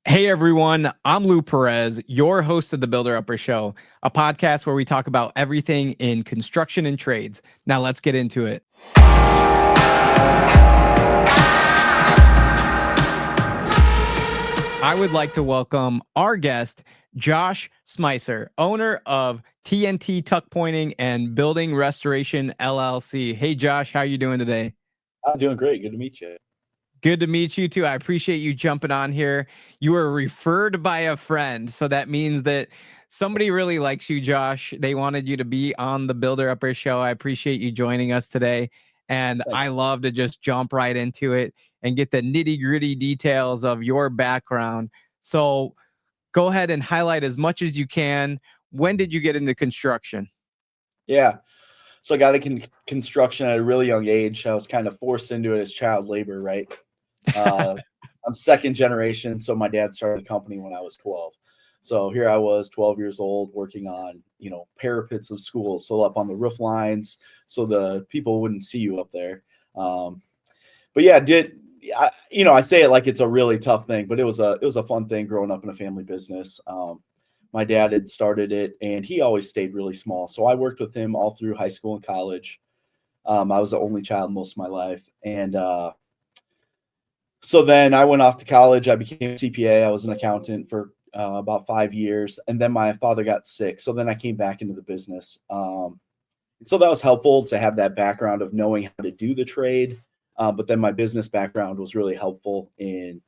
Hey everyone, I'm Lou Perez, your host of the Builder Upper Show, a podcast where we talk about everything in construction and trades. Now let's get into it. I would like to welcome our guest, Josh Smyser, owner of TNT Tuckpointing and Building Restoration, LLC. Hey Josh, how are you doing today? I'm doing great. Good to meet you. Good to meet you too. I appreciate you jumping on here. You were referred by a friend. So that means that somebody really likes you, Josh. They wanted you to be on the Builder Upper Show. I appreciate you joining us today. And I Thanks. love to just jump right into it and get the nitty gritty details of your background. So go ahead and highlight as much as you can. When did you get into construction? Yeah. So I got into construction at a really young age. I was kind of forced into it as child labor, right? Uh, I'm second generation. So my dad started the company when I was 12. So here I was 12 years old working on, parapets of schools. So up on the roof lines so the people wouldn't see you up there. But yeah, I say it like it's a really tough thing, but it was a fun thing growing up in a family business. My dad had started it and he always stayed really small. So I worked with him all through high school and college. I was the only child most of my life. And so then I went off to college. I became a CPA. I was an accountant for about 5 years. And then my father got sick. So then I came back into the business. So that was helpful to have that background of knowing how to do the trade. But then my business background was really helpful in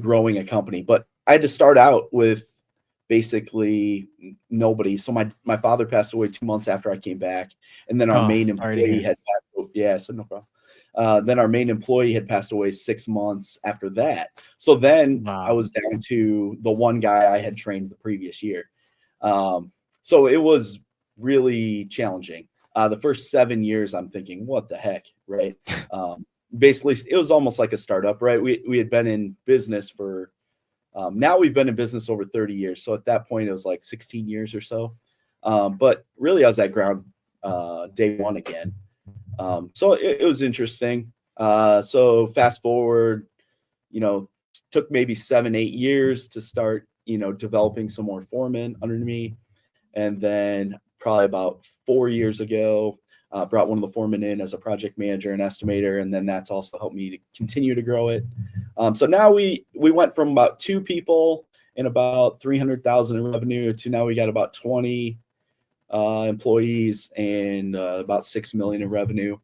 growing a company. But I had to start out with basically nobody. So my father passed away 2 months after I came back, and then our Oh, main sorry to employee hear. had passed. Yeah, so no problem. Then our main employee had passed away 6 months after that. So then I Wow. was down to the one guy I had trained the previous year. So it was really challenging. The first 7 years, I'm thinking, what the heck, right? Basically, it was almost like a startup, right? We had been in business for now we've been in business over 30 years. So at that point, it was like 16 years or so. But really, I was at ground day one again. So it was interesting. So fast forward, took maybe 7, 8 years to start, developing some more foremen under me. And then probably about 4 years ago, brought one of the foremen in as a project manager and estimator. And then that's also helped me to continue to grow it. So now we went from about 2 people and about 300,000 in revenue to now we got about 20 employees and about 6 million in revenue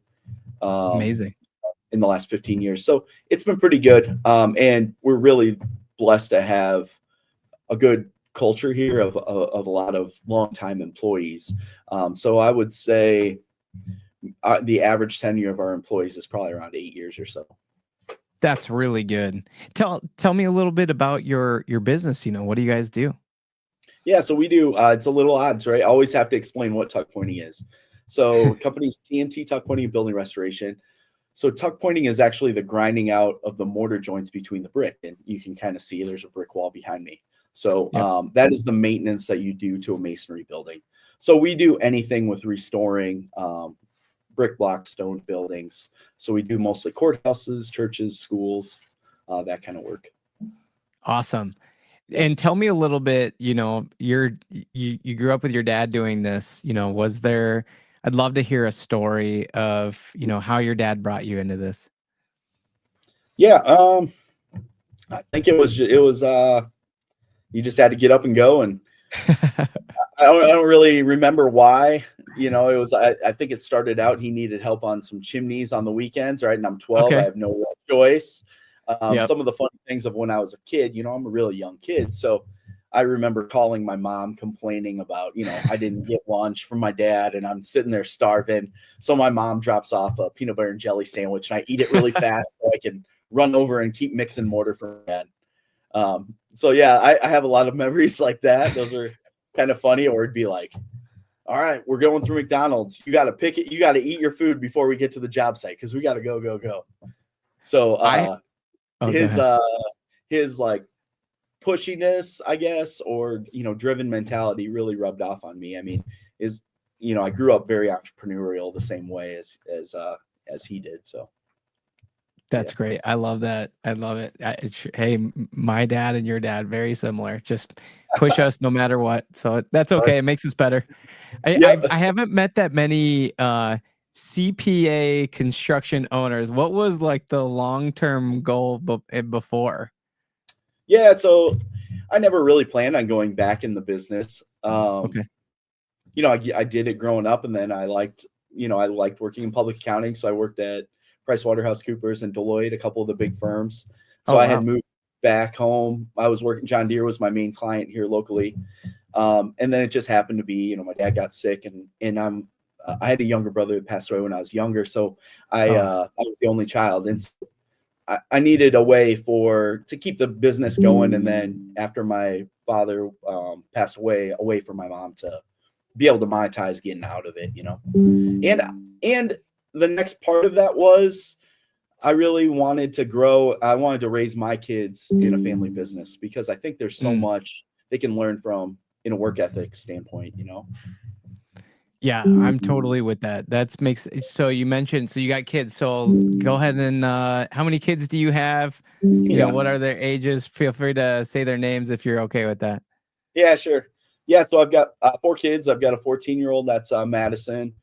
Amazing. in the last 15 years. So it's been pretty good. And we're really blessed to have a good culture here of a lot of longtime employees. So I would say the average tenure of our employees is probably around 8 years or so. That's really good. Tell me a little bit about your business. What do you guys do? Yeah, so we do. It's a little odd, right? I always have to explain what tuck pointing is. So company's TNT Tuckpointing Building Restoration. So tuck pointing is actually the grinding out of the mortar joints between the brick, and you can kind of see there's a brick wall behind me. So Yep. that is the maintenance that you do to a masonry building. So we do anything with restoring brick block stone buildings. So we do mostly courthouses, churches, schools, that kind of work. Awesome. Yeah. And tell me a little bit, you grew up with your dad doing this, was there I'd love to hear a story of, how your dad brought you into this. Yeah. I think it was you just had to get up and go, and I don't really remember why. It was I think it started out he needed help on some chimneys on the weekends, right? And I'm 12, I Okay. have no real choice. Yep. Some of the funny things of when I was a kid, I'm a really young kid, so I remember calling my mom complaining about, I didn't get lunch from my dad and I'm sitting there starving. So my mom drops off a peanut butter and jelly sandwich and I eat it really fast so I can run over and keep mixing mortar for my dad. So yeah, I have a lot of memories like that. Those are kind of funny. Or it'd be like, all right, we're going through McDonald's. You got to pick it. You got to eat your food before we get to the job site because we got to go. So I Oh, go his ahead. his like pushiness, I guess, or driven mentality really rubbed off on me. I mean, I grew up very entrepreneurial the same way as he did. So That's great. I love that. I love it. Hey, my dad and your dad, very similar. Just push us no matter what. So that's okay. It makes us better. I haven't met that many CPA construction owners. What was like the long-term goal before? Yeah, so I never really planned on going back in the business. Okay. I did it growing up, and then I liked working in public accounting. So I worked at PricewaterhouseCoopers and Deloitte, a couple of the big firms. So Oh, I had wow. moved back home. I was working, John Deere was my main client here locally. And then it just happened to be, my dad got sick, and I had a younger brother that passed away when I was younger. So I was the only child. And so I needed a way to keep the business going. And then after my father passed away from my mom, to be able to monetize getting out of it, and the next part of that was I really wanted to grow. I wanted to raise my kids in a family business, because I think there's so much they can learn from in a work ethic standpoint, Yeah, I'm totally with that. So you mentioned, so you got kids. So go ahead and how many kids do you have? What are their ages? Feel free to say their names if you're okay with that. Yeah, sure. Yeah, so I've got 4 kids. I've got a 14-year-old, that's Madison.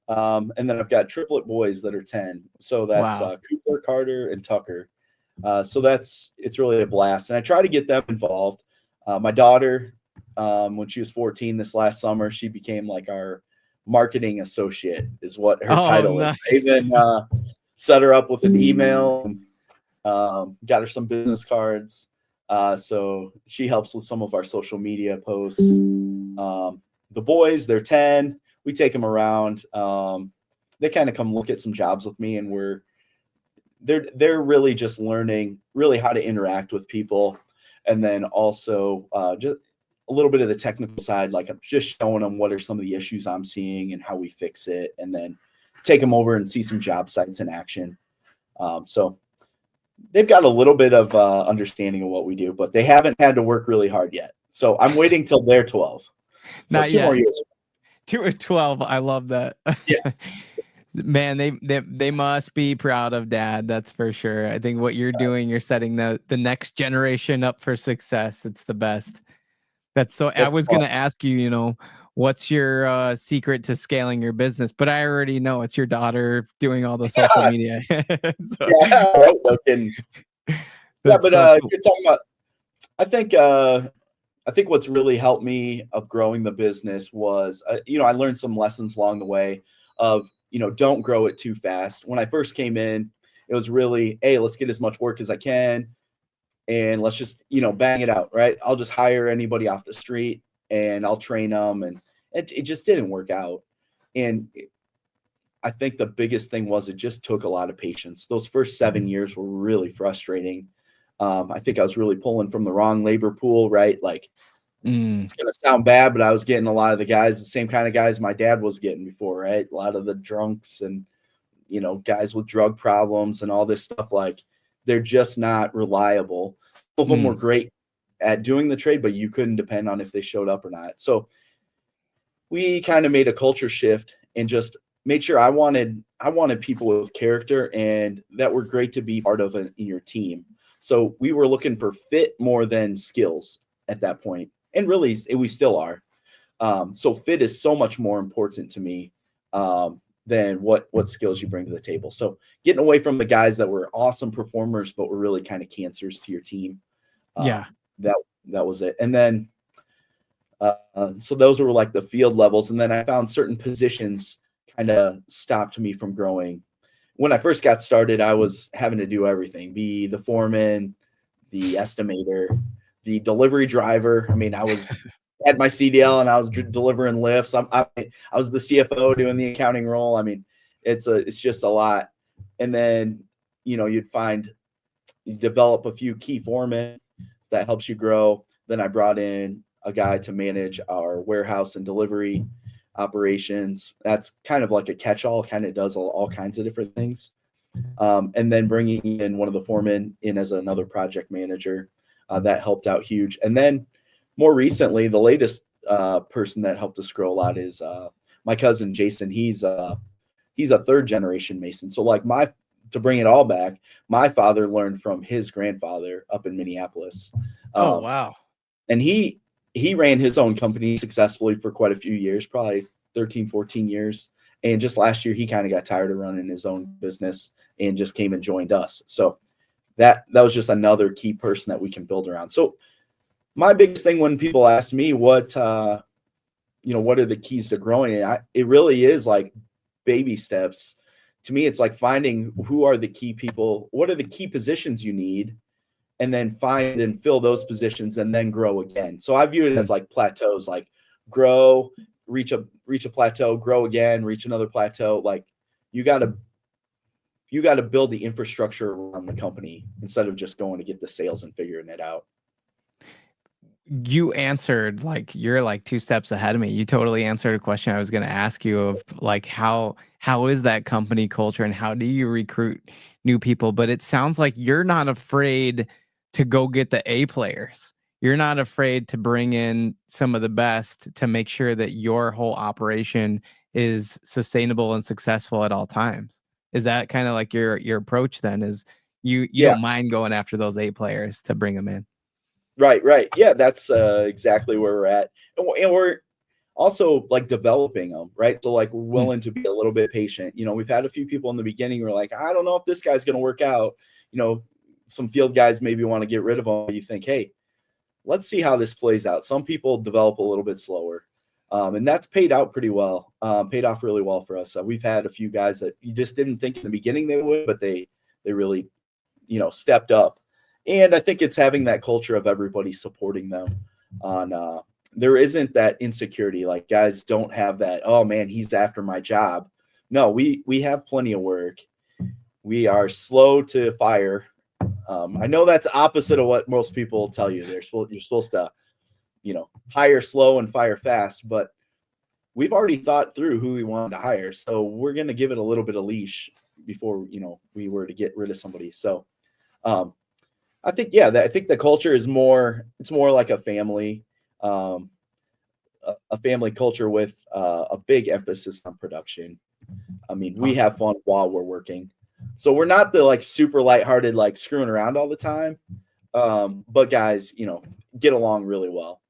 And then I've got triplet boys that are 10. So that's Wow. Cooper, Carter, and Tucker. So it's really a blast. And I try to get them involved. My daughter, when she was 14 this last summer, she became like our marketing associate, is what her title is. I even set her up with an email, got her some business cards. So she helps with some of our social media posts. The boys, they're 10. We take them around. They kind of come look at some jobs with me, and they're really just learning really how to interact with people. And then also just a little bit of the technical side, like I'm just showing them what are some of the issues I'm seeing and how we fix it, and then take them over and see some job sites in action. So they've got a little bit of understanding of what we do, but they haven't had to work really hard yet. So I'm waiting till they're 12. So Not 2 more years. 12. I love that. Yeah. Man, they must be proud of dad. That's for sure. I think what you're doing, you're setting the next generation up for success. It's the best. I was going to ask you, what's your secret to scaling your business? But I already know it's your daughter doing all the social media. So, yeah, right. But cool. you're talking about, I think what's really helped me of growing the business was, I learned some lessons along the way of, don't grow it too fast. When I first came in, it was really, hey, let's get as much work as I can, and let's just, bang it out, right? I'll just hire anybody off the street and I'll train them. And it just didn't work out. And I think the biggest thing was it just took a lot of patience. Those first 7 years were really frustrating. I think I was really pulling from the wrong labor pool, right? Like, it's going to sound bad, but I was getting a lot of the same kind of guys my dad was getting before, right? A lot of the drunks and, guys with drug problems and all this stuff. Like, they're just not reliable. Some of them were great at doing the trade, but you couldn't depend on if they showed up or not. So we kind of made a culture shift and just made sure I wanted people with character and that were great to be part of in your team. So we were looking for fit more than skills at that point. And really, we still are. So fit is so much more important to me than what skills you bring to the table. So getting away from the guys that were awesome performers, but were really kind of cancers to your team. That was it. And then, so those were like the field levels. And then I found certain positions kind of stopped me from growing. When I first got started, I was having to do everything, be the foreman, the estimator, the delivery driver. I mean, I had my CDL and I was delivering lifts. I was the CFO doing the accounting role. I mean, it's just a lot. And then, you develop a few key foremen that helps you grow. Then I brought in a guy to manage our warehouse and delivery operations. That's kind of like a catch-all, kind of does all kinds of different things. And then bringing in one of the foremen in as another project manager, that helped out huge. And then more recently, the latest person that helped us grow a lot is my cousin Jason. He's a third generation Mason. So like my to bring it all back, my father learned from his grandfather up in Minneapolis. Oh, wow. And he ran his own company successfully for quite a few years, probably 13, 14 years. And just last year, he kind of got tired of running his own business and just came and joined us. So that was just another key person that we can build around. So my biggest thing when people ask me what are the keys to growing, it really is like baby steps. To me, it's like finding who are the key people, what are the key positions you need, and then find and fill those positions and then grow again. So I view it as like plateaus, like grow, reach a plateau, grow again, reach another plateau. Like you got to build the infrastructure around the company instead of just going to get the sales and figuring it out. You answered, like, you're like 2 steps ahead of me. You totally answered a question I was going to ask you of like, how is that company culture and how do you recruit new people? But it sounds like you're not afraid to go get the A players. You're not afraid to bring in some of the best to make sure that your whole operation is sustainable and successful at all times. Is that kind of like your approach then? Is you don't mind going after those A players to bring them in? Right. Yeah, that's exactly where we're at. And we're also like developing them, right? So like we're willing to be a little bit patient. We've had a few people in the beginning who are like, I don't know if this guy's going to work out. Some field guys maybe want to get rid of them. You think, hey, let's see how this plays out. Some people develop a little bit slower. And that's paid out pretty well, paid off really well for us. We've had a few guys that you just didn't think in the beginning they would, but they really, stepped up. And I think it's having that culture of everybody supporting them on, there isn't that insecurity. Like guys don't have that, oh man, he's after my job. No, we have plenty of work. We are slow to fire. I know that's opposite of what most people tell you. You're supposed to, hire slow and fire fast, but we've already thought through who we wanted to hire. So we're going to give it a little bit of leash before, we were to get rid of somebody. So, I think the culture is it's more like a family, a family culture with a big emphasis on production. I mean, we have fun while we're working. So we're not the like super lighthearted, like screwing around all the time. But guys, get along really well.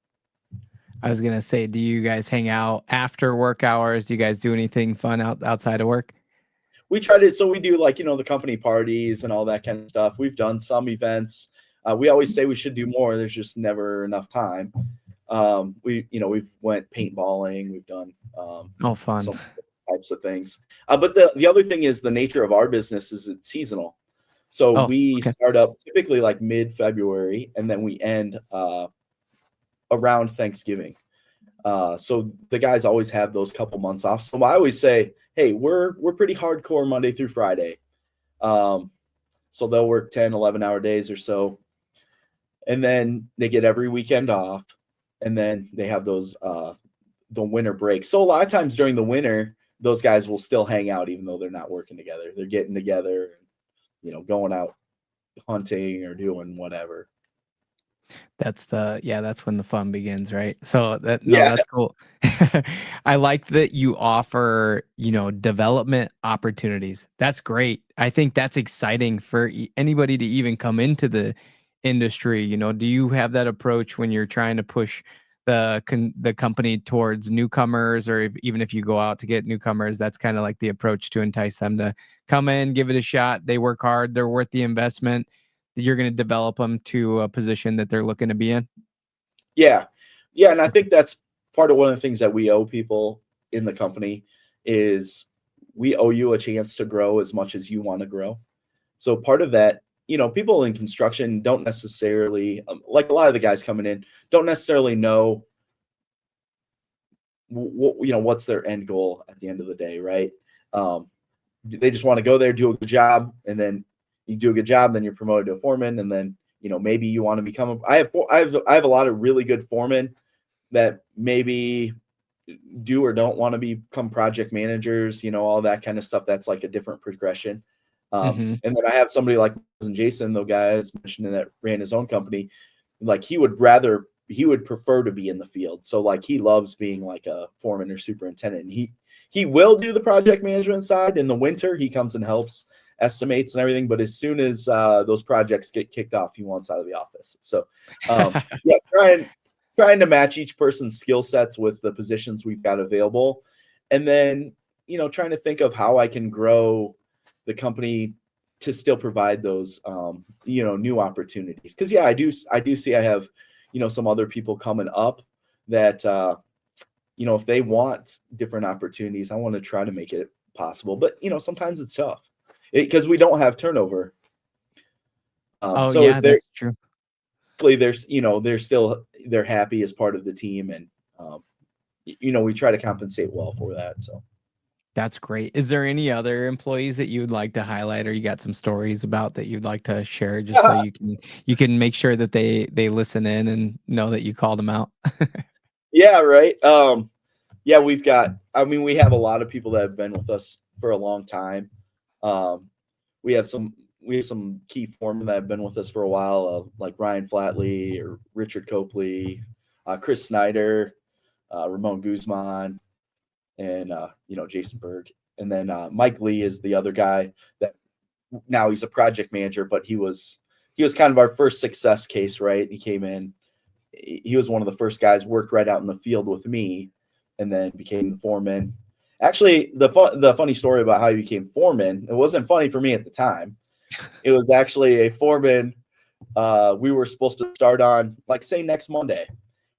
I was going to say, do you guys hang out after work hours? Do you guys do anything fun outside of work? We try to, so we do like, the company parties and all that kind of stuff. We've done some events. We always say we should do more. There's just never enough time. We've went paintballing. We've done fun. some types of things. But the other thing is the nature of our business is it's seasonal. So we start up typically like mid-February and then we end around Thanksgiving. So the guys always have those couple months off. So I always say, hey, we're pretty hardcore Monday through Friday. So they'll work 10, 11-hour days or so. And then they get every weekend off. And then they have those the winter break. So a lot of times during the winter, those guys will still hang out even though they're not working together. They're getting together and, going out hunting or doing whatever. That's when the fun begins, right? So that's cool. I like that you offer, development opportunities. That's great. I think that's exciting for anybody to even come into the industry. Do you have that approach when you're trying to push the company towards newcomers, or even if you go out to get newcomers, that's kind of like the approach to entice them to come in, give it a shot. They work hard. They're worth the investment. You're going to develop them to a position that they're looking to be in. Yeah. And I think that's part of one of the things that we owe people in the company is we owe you a chance to grow as much as you want to grow. So part of that, people in construction don't necessarily, like a lot of the guys coming in, don't necessarily know what's their end goal at the end of the day, right? They just want to go there, do a good job, and then you do a good job, then you're promoted to a foreman, and then maybe you want to become I have a lot of really good foremen that maybe do or don't want to become project managers, all that kind of stuff. That's like a different progression. And then I have somebody like Jason, the guy I was mentioning that ran his own company, like he would prefer to be in the field. So like he loves being like a foreman or superintendent, and he will do the project management side in the winter. He comes and helps estimates and everything. But as soon as those projects get kicked off, he wants out of the office. So yeah, trying to match each person's skill sets with the positions we've got available. And then, trying to think of how I can grow the company to still provide those, new opportunities. Cause yeah, I do see I have, some other people coming up that, if they want different opportunities, I want to try to make it possible. But, sometimes it's tough because we don't have turnover. So yeah, that's true. They're happy as part of the team. And, we try to compensate well for that. So. That's great. Is there any other employees that you would like to highlight, or you got some stories about that you'd like to share, just so you can make sure that they listen in and know that you called them out? Yeah, right. Yeah, we have a lot of people that have been with us for a long time. We have some key foremen that have been with us for a while, like Ryan Flatley or Richard Copley, Chris Snyder, Ramon Guzman, and Jason Berg. And then Mike Lee is the other guy that now he's a project manager, but he was kind of our first success case, right? He came in, he was one of the first guys, worked right out in the field with me, and then became the foreman. Actually, the funny story about how he became foreman, it wasn't funny for me at the time. It was actually a foreman we were supposed to start on, like, say, next Monday.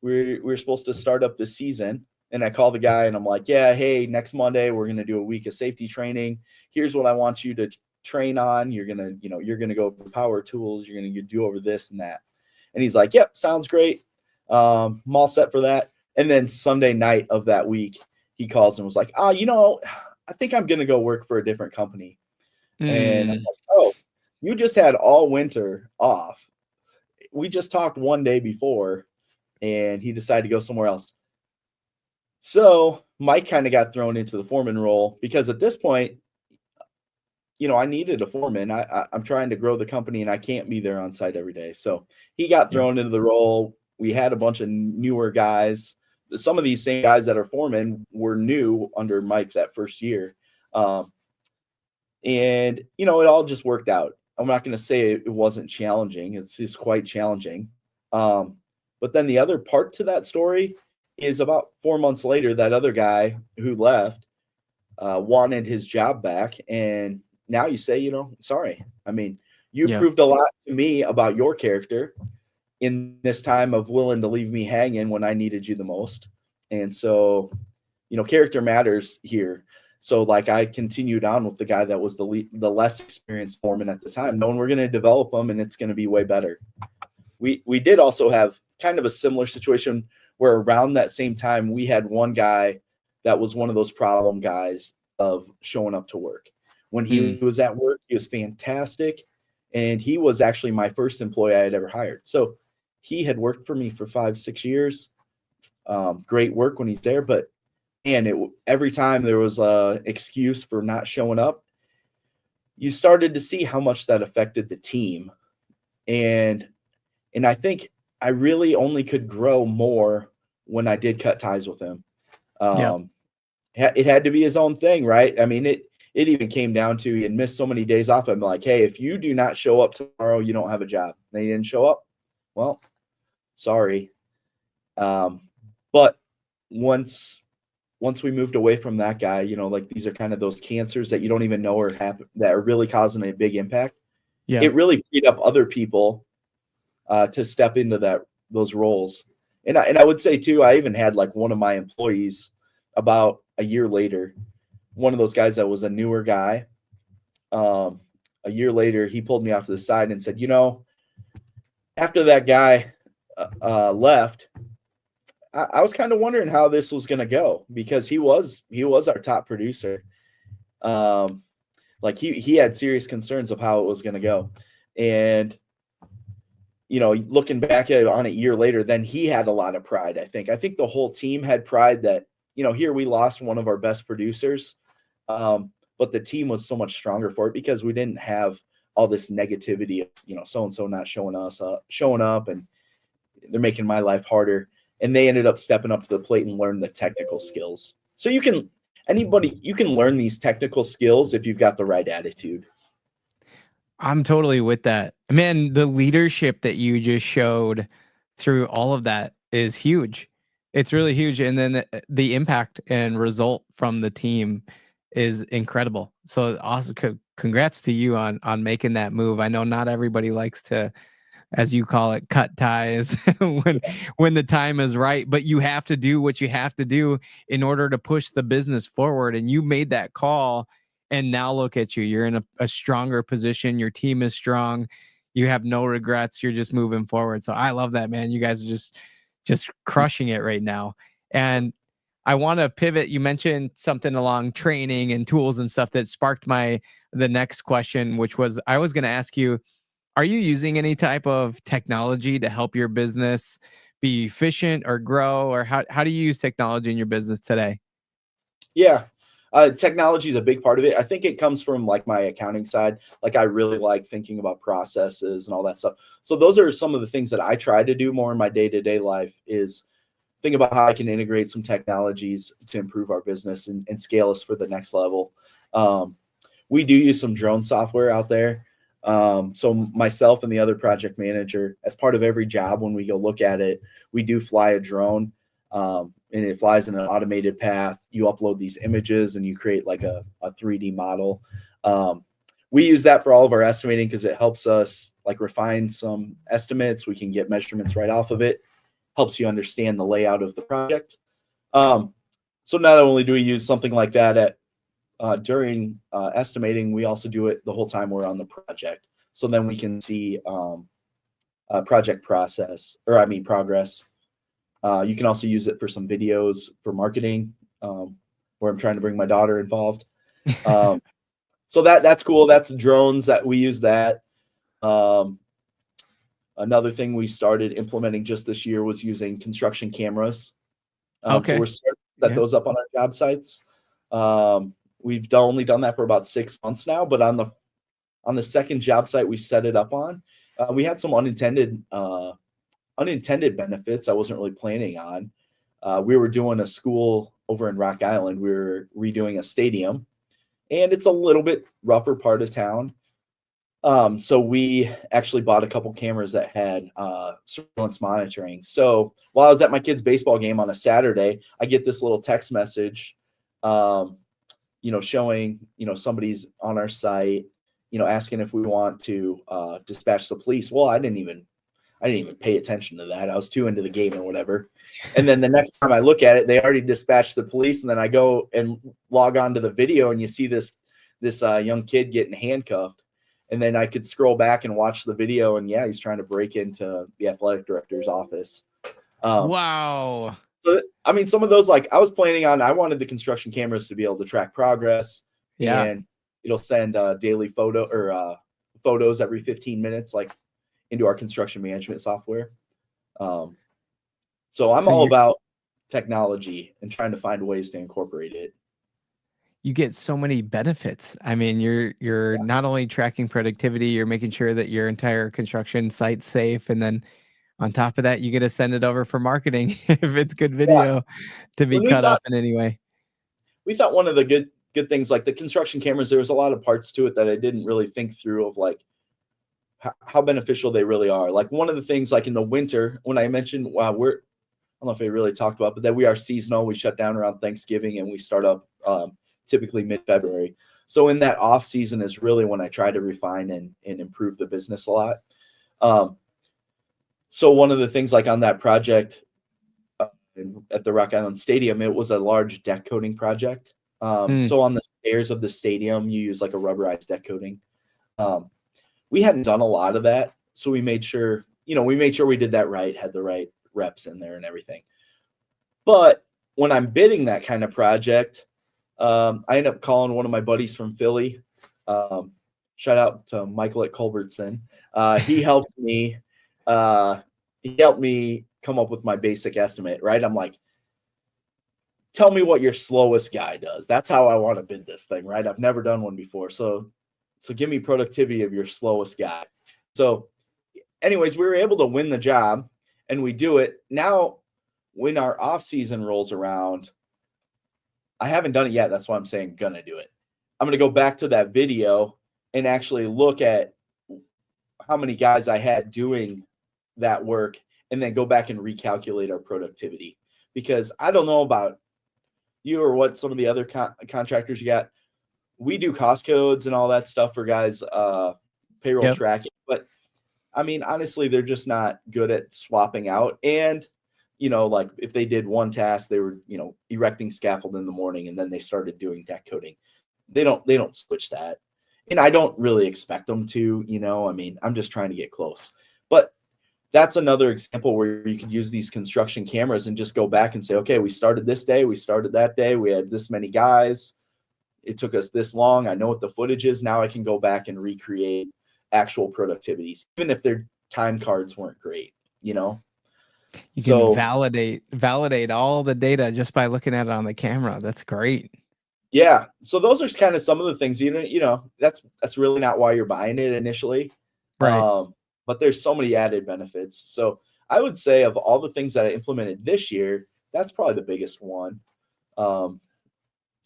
We were supposed to start up this season. And I call the guy and I'm like, yeah, hey, next Monday, we're going to do a week of safety training. Here's what I want you to train on. You're going to go over power tools. You're going to do over this and that. And he's like, yep, sounds great. I'm all set for that. And then Sunday night of that week, he calls and was like, I think I'm going to go work for a different company. And I'm like, oh, you just had all winter off. We just talked one day before, and he decided to go somewhere else. So Mike kind of got thrown into the foreman role because at this point, I needed a foreman. I'm trying to grow the company and I can't be there on site every day. So he got thrown into the role. We had a bunch of newer guys. Some of these same guys that are foremen were new under Mike that first year. And, it all just worked out. I'm not going to say it wasn't challenging. It's quite challenging. But then the other part to that story is about 4 months later, that other guy who left wanted his job back. And now you say, sorry. I mean, you proved a lot to me about your character in this time of willing to leave me hanging when I needed you the most. And so, character matters here. So like I continued on with the guy that was the less experienced foreman at the time, knowing we're going to develop him and it's going to be way better. We did also have kind of a similar situation where around that same time, we had one guy that was one of those problem guys of showing up to work. When he was at work, he was fantastic. And he was actually my first employee I had ever hired. So he had worked for me for 5-6 years. Great work when he's there. But, every time there was a excuse for not showing up, you started to see how much that affected the team. And I think I really only could grow more when I did cut ties with him. It had to be his own thing, right? I mean, it even came down to he had missed so many days off. I'm like, hey, if you do not show up tomorrow, you don't have a job. They didn't show up. Well, sorry. But once we moved away from that guy, like these are kind of those cancers that you don't even know that are really causing a big impact. Yeah. It really freed up other people to step into those roles. And I would say too, I even had like one of my employees about a year later, one of those guys that was a newer guy. A year later, he pulled me out to the side and said, after that guy left, I was kind of wondering how this was going to go because he was our top producer. Like he had serious concerns of how it was going to go. And looking back at it on a year later, then he had a lot of pride. I think the whole team had pride that, here we lost one of our best producers. But the team was so much stronger for it because we didn't have all this negativity of, so-and-so not showing up and they're making my life harder. And they ended up stepping up to the plate and learn the technical skills. So you can learn these technical skills if you've got the right attitude. I'm totally with that. Man, the leadership that you just showed through all of that is huge. It's really huge. And then the impact and result from the team is incredible. So awesome. Congrats to you on making that move. I know not everybody likes to, as you call it, cut ties when the time is right, but you have to do what you have to do in order to push the business forward. And you made that call, and now look at you. You're in a stronger position. Your team is strong. You have no regrets. You're just moving forward. So I love that, man. You guys are just crushing it right now. And I want to pivot. You mentioned something along training and tools and stuff that sparked the next question, which was I was going to ask you, are you using any type of technology to help your business be efficient or grow? Or how do you use technology in your business today? Yeah. Technology is a big part of it. I think it comes from like my accounting side. Like I really like thinking about processes and all that stuff. So those are some of the things that I try to do more in my day-to-day life is think about how I can integrate some technologies to improve our business and scale us for the next level. We do use some drone software out there. So myself and the other project manager, as part of every job, when we go look at it, we do fly a drone. And it flies in an automated path. You upload these images and you create like a 3D model. We use that for all of our estimating because it helps us like refine some estimates. We can get measurements right off of it. Helps you understand the layout of the project. So not only do we use something like that during estimating, we also do it the whole time we're on the project. So then we can see project progress. You can also use it for some videos for marketing, where I'm trying to bring my daughter involved. So that's cool. That's drones that we use that. Another thing we started implementing just this year was using construction cameras. Okay. So we're starting to set those up on our job sites. We've only done that for about 6 months now, but on the second job site we set it up on, we had some unintended benefits I wasn't really planning on. We were doing a school over in Rock Island. We were redoing a stadium, and it's a little bit rougher part of town. So we actually bought a couple cameras that had surveillance monitoring. So while I was at my kid's baseball game on a Saturday, I get this little text message, showing, somebody's on our site, asking if we want to dispatch the police. Well, I didn't even pay attention to that. I was too into the game or whatever. And then the next time I look at it, they already dispatched the police. And then I go and log on to the video, and you see this young kid getting handcuffed. And then I could scroll back and watch the video, and yeah, he's trying to break into the athletic director's office. Wow. So, I mean, some of those, like I wanted the construction cameras to be able to track progress. Yeah. And it'll send daily photos every 15 minutes, like into our construction management software. So I'm all about technology and trying to find ways to incorporate it. You get so many benefits. I mean, you're not only tracking productivity, you're making sure that your entire construction site's safe, and then on top of that, you get to send it over for marketing if it's good video to be cut up in any way. We thought one of the good things, like the construction cameras, there was a lot of parts to it that I didn't really think through of like how beneficial they really are. Like one of the things, like in the winter, when I mentioned, I don't know if we really talked about, but that we are seasonal. We shut down around Thanksgiving and we start up typically mid-February. So in that off season is really when I try to refine and improve the business a lot. So one of the things, like on that project at the Rock Island Stadium, it was a large deck coating project. So on the stairs of the stadium, you use like a rubberized deck coating. We hadn't done a lot of that, so we made sure we did that right, had the right reps in there and everything. But when I'm bidding that kind of project, I end up calling one of my buddies from Philly. Shout out to Michael at Culbertson. He helped me. He helped me come up with my basic estimate. Right, I'm like, tell me what your slowest guy does. That's how I want to bid this thing. Right, I've never done one before, so give me productivity of your slowest guy. So, anyways, we were able to win the job, and we do it now. When our off season rolls around, I haven't done it yet. That's why I'm saying gonna do it. I'm gonna go back to that video and actually look at how many guys I had doing that work and then go back and recalculate our productivity. Because I don't know about you or what some of the other contractors you got. We do cost codes and all that stuff for guys, payroll Yep. tracking. But I mean, honestly, they're just not good at swapping out. And, like if they did one task, they were, erecting scaffold in the morning and then they started doing deck coating. They don't switch that. And I don't really expect them to, I mean, I'm just trying to get close. But that's another example where you could use these construction cameras and just go back and say, okay, we started this day, we started that day, we had this many guys. It took us this long. I know what the footage is. Now I can go back and recreate actual productivities, even if their time cards weren't great, You can So validate all the data just by looking at it on the camera. That's great. yeah. So those are kind of some of the things, that's really not why you're buying it initially. Right. But there's so many added benefits. So I would say of all the things that I implemented this year, that's probably the biggest one. And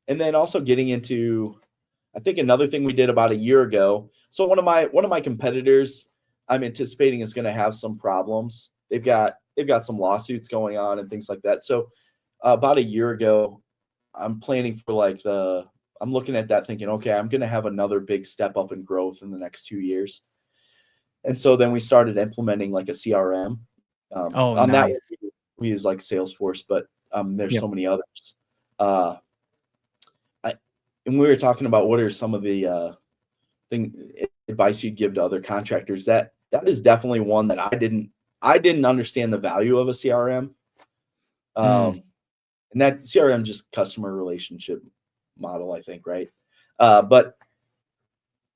then also getting into, I think another thing we did about a year ago. So one of my competitors, I'm anticipating is going to have some problems. They've got some lawsuits going on and things like that. So about a year ago, I'm planning for I'm looking at that thinking, okay, I'm going to have another big step up in growth in the next 2 years. And so then we started implementing like a CRM. Oh, On that nice. one, we use like Salesforce, but there's Yep. so many others. And we were talking about what are some of the advice you'd give to other contractors. That is definitely one that I didn't understand the value of a CRM. And that CRM just customer relationship model, I think, right? But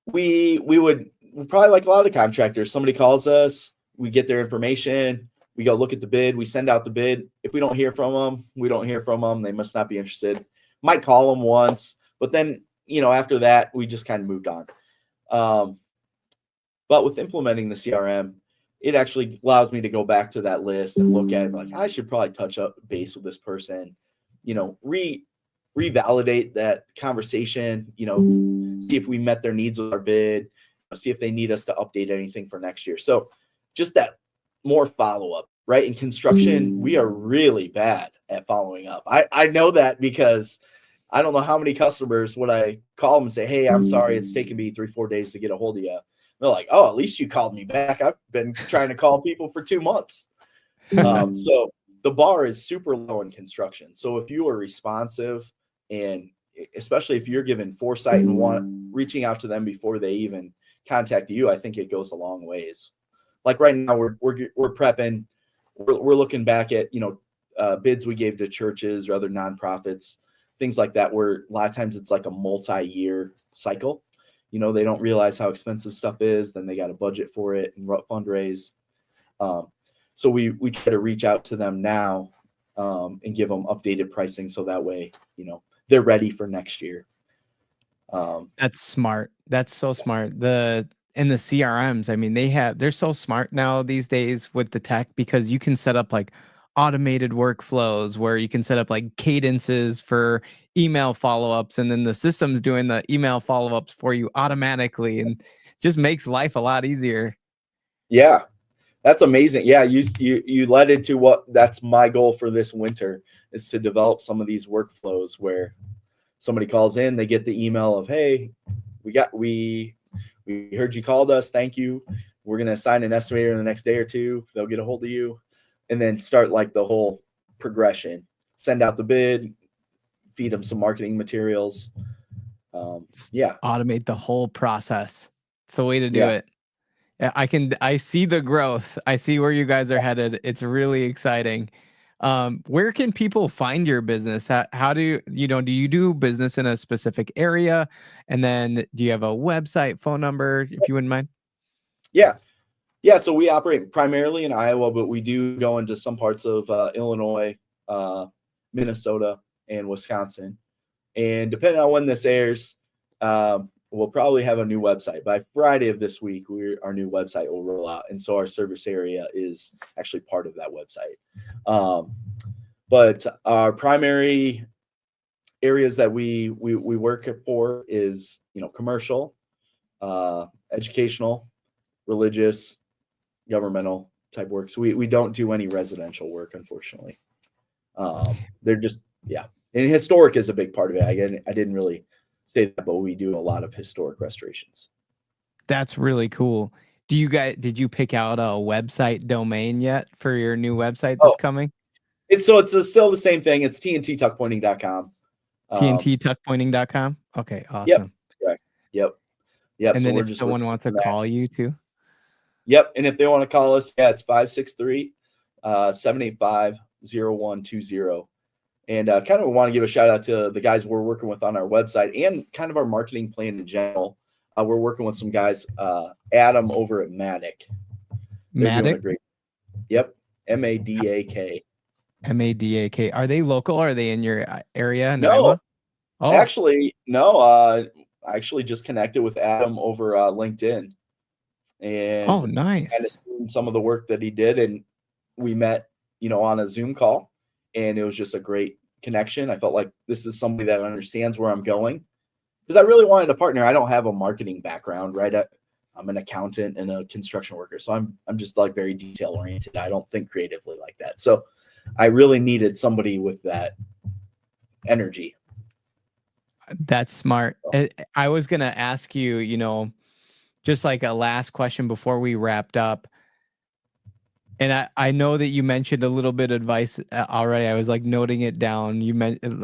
we would probably, like a lot of contractors, somebody calls us, we get their information, we go look at the bid, we send out the bid. If we don't hear from them, we don't hear from them. They must not be interested. Might call them once, but then, after that, we just kind of moved on. But with implementing the CRM, it actually allows me to go back to that list and look at it like, I should probably touch up base with this person, revalidate that conversation, see if we met their needs with our bid, see if they need us to update anything for next year. So just that more follow-up, right? In construction, we are really bad at following up. I know that because I don't know how many customers would I call them and say, hey, I'm sorry, it's taken me 3-4 days to get a hold of you. They're like, oh, at least you called me back. I've been trying to call people for 2 months. So the bar is super low in construction. So if you are responsive, and especially if you're given foresight and reaching out to them before they even contact you, I think it goes a long ways. Like right now, we're prepping, we're looking back at bids we gave to churches or other nonprofits, things like that, where a lot of times it's like a multi-year cycle. They don't realize how expensive stuff is. Then they got a budget for it and fundraise. So we try to reach out to them now and give them updated pricing, so that way they're ready for next year. That's smart. That's so smart. The CRMs, I mean, they're so smart now these days with the tech, because you can set up like automated workflows where you can set up like cadences for email follow-ups, and then the system's doing the email follow-ups for you automatically, and just makes life a lot easier. Yeah, that's amazing. Yeah, you led into that's my goal for this winter, is to develop some of these workflows where somebody calls in, they get the email of, hey, we heard you called us, thank you, we're going to assign an estimator in the next day or two, they'll get a hold of you, and then start like the whole progression, send out the bid, feed them some marketing materials. Yeah, automate the whole process. It's the way to do yeah. it. I see the growth. I see where you guys are headed. It's really exciting. Where can people find your business? How do do you do business in a specific area? And then do you have a website, phone number, if you wouldn't mind? Yeah, so we operate primarily in Iowa, but we do go into some parts of Illinois, Minnesota, and Wisconsin. And depending on when this airs, we'll probably have a new website. By Friday of this week, our new website will roll out. And so our service area is actually part of that website. But our primary areas that we work for is, commercial, educational, religious, governmental type work. So we don't do any residential work, unfortunately. They're just, yeah. And historic is a big part of it. I didn't really say that, but we do a lot of historic restorations. That's really cool. Did you pick out a website domain yet for your new website that's coming? It's still the same thing. It's tnttuckpointing.com. TNTtuckpointing.com. Okay, awesome. Yep. Correct. Yep. And so then if someone wants to call you too. Yep. And if they want to call us, yeah, it's 563-785-0120. And kind of want to give a shout out to the guys we're working with on our website and kind of our marketing plan in general. We're working with some guys, Adam over at Madak. Madak? Yep. Madak. Madak. Are they local? Are they in your area? No. Oh. Actually, no. I actually just connected with Adam over LinkedIn. And nice. Kind of seen some of the work that he did. And we met, on a Zoom call. And it was just a great connection. I felt like this is somebody that understands where I'm going. Because I really wanted a partner. I don't have a marketing background, right? I'm an accountant and a construction worker. So I'm just like very detail oriented. I don't think creatively like that. So I really needed somebody with that energy. That's smart. I was going to ask you, just like a last question before we wrapped up. And I know that you mentioned a little bit of advice already. I was like noting it down.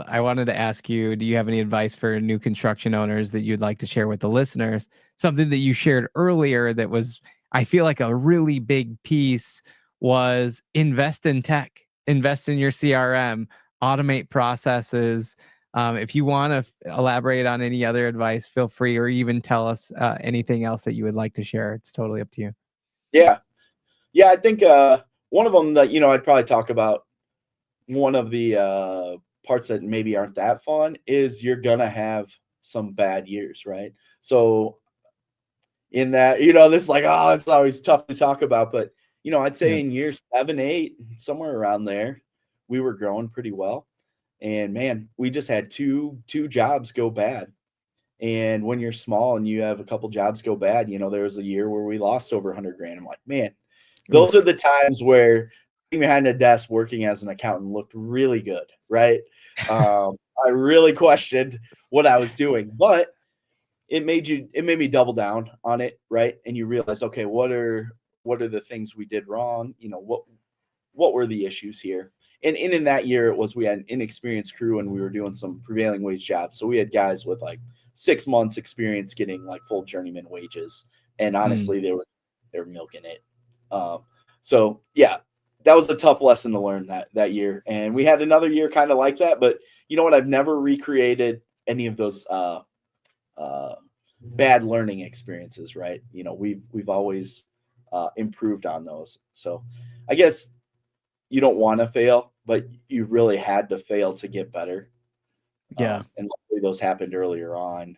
I wanted to ask you, do you have any advice for new construction owners that you'd like to share with the listeners? Something that you shared earlier that was, I feel like a really big piece was invest in tech, invest in your CRM, automate processes. If you want to elaborate on any other advice, feel free, or even tell us anything else that you would like to share. It's totally up to you. Yeah, I think one of them that, I'd probably talk about, one of the parts that maybe aren't that fun is you're going to have some bad years, right? So in that, this is like, it's always tough to talk about. But, I'd say in years 7, 8, somewhere around there, we were growing pretty well. And man, we just had two jobs go bad. And when you're small and you have a couple jobs go bad, there was a year where we lost over $100,000. I'm like, man, those are the times where being behind a desk working as an accountant looked really good, right? I really questioned what I was doing, but it made me double down on it, right? And you realize, okay, what are the things we did wrong? What were the issues here? And in that year, we had an inexperienced crew and we were doing some prevailing wage jobs. So we had guys with like 6 months experience getting like full journeyman wages. And honestly, they were milking it. So yeah, that was a tough lesson to learn that year. And we had another year kind of like that, but you know what? I've never recreated any of those, bad learning experiences, right? We've always, improved on those. So I guess you don't want to fail, but you really had to fail to get better. Yeah. And luckily those happened earlier on,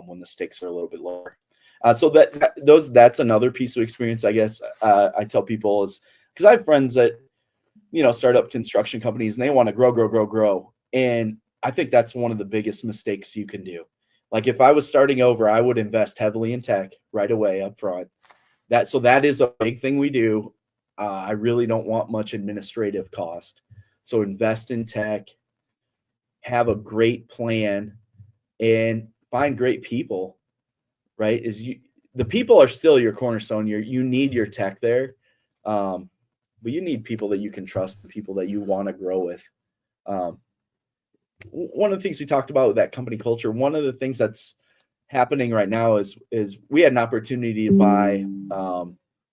when the stakes are a little bit lower. So that's another piece of experience, I guess, I tell people is because I have friends that, start up construction companies and they want to grow. And I think that's one of the biggest mistakes you can do. Like if I was starting over, I would invest heavily in tech right away up front. So that is a big thing we do. I really don't want much administrative cost. So invest in tech, have a great plan, and find great people, right? The people are still your cornerstone. You need your tech there. But you need people that you can trust, people that you want to grow with. One of the things we talked about with that company culture, one of the things that's happening right now is we had an opportunity to buy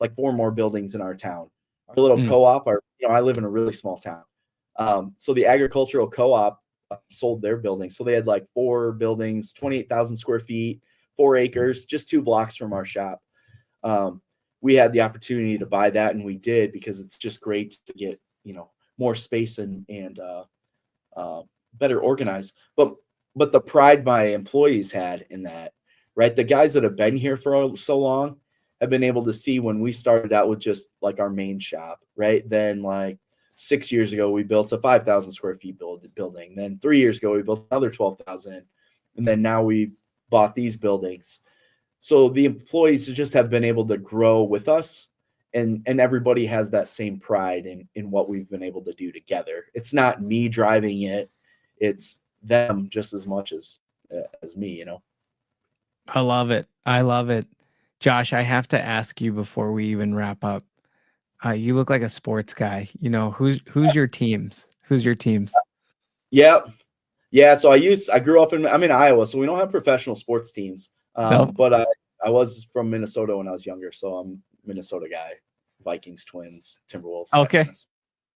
like 4 more buildings in our town. Our little co-op, I live in a really small town. So the agricultural co-op sold their buildings. So they had like 4 buildings, 28,000 square feet, 4 acres, just 2 blocks from our shop. We had the opportunity to buy that, and we did because it's just great to get, more space and better organized. But the pride my employees had in that, right? The guys that have been here for so long have been able to see when we started out with just like our main shop, right? Then like 6 years ago, we built a 5,000 square feet building. Then 3 years ago, we built another 12,000. And then now we bought these buildings. So the employees just have been able to grow with us, and everybody has that same pride in what we've been able to do together. It's not me driving it, it's them just as much as me, you know. I love it. I love it. Josh, I have to ask you before we even wrap up. You look like a sports guy. You know, who's your teams? Who's your teams? Yeah. Yeah, so I grew up I'm in Iowa, so we don't have professional sports teams. Nope. But I was from Minnesota when I was younger, so I'm a Minnesota guy. Vikings, Twins, Timberwolves. Okay.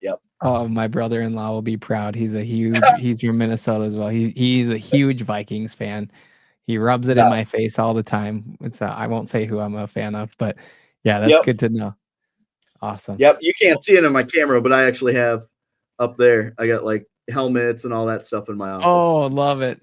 Yep. Oh, my brother-in-law will be proud. He's from Minnesota as well. He's a huge Vikings fan. He rubs it in my face all the time. I won't say who I'm a fan of, but yeah, that's good to know. Awesome. Yep. You can't see it in my camera, but I actually have up there. I got like helmets and all that stuff in my office. Oh, love it.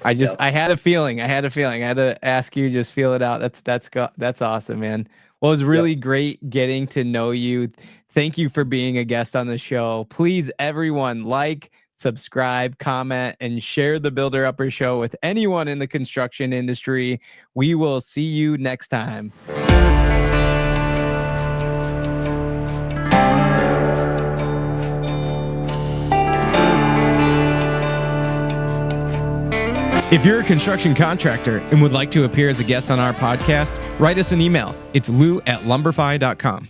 I had a feeling. I had to ask you, just feel it out. That's awesome, man. Well, it was really great getting to know you. Thank you for being a guest on the show. Please, everyone, like, subscribe, comment, and share the Builder Upper Show with anyone in the construction industry. We will see you next time. If you're a construction contractor and would like to appear as a guest on our podcast, write us an email. It's lou@lumberfi.com.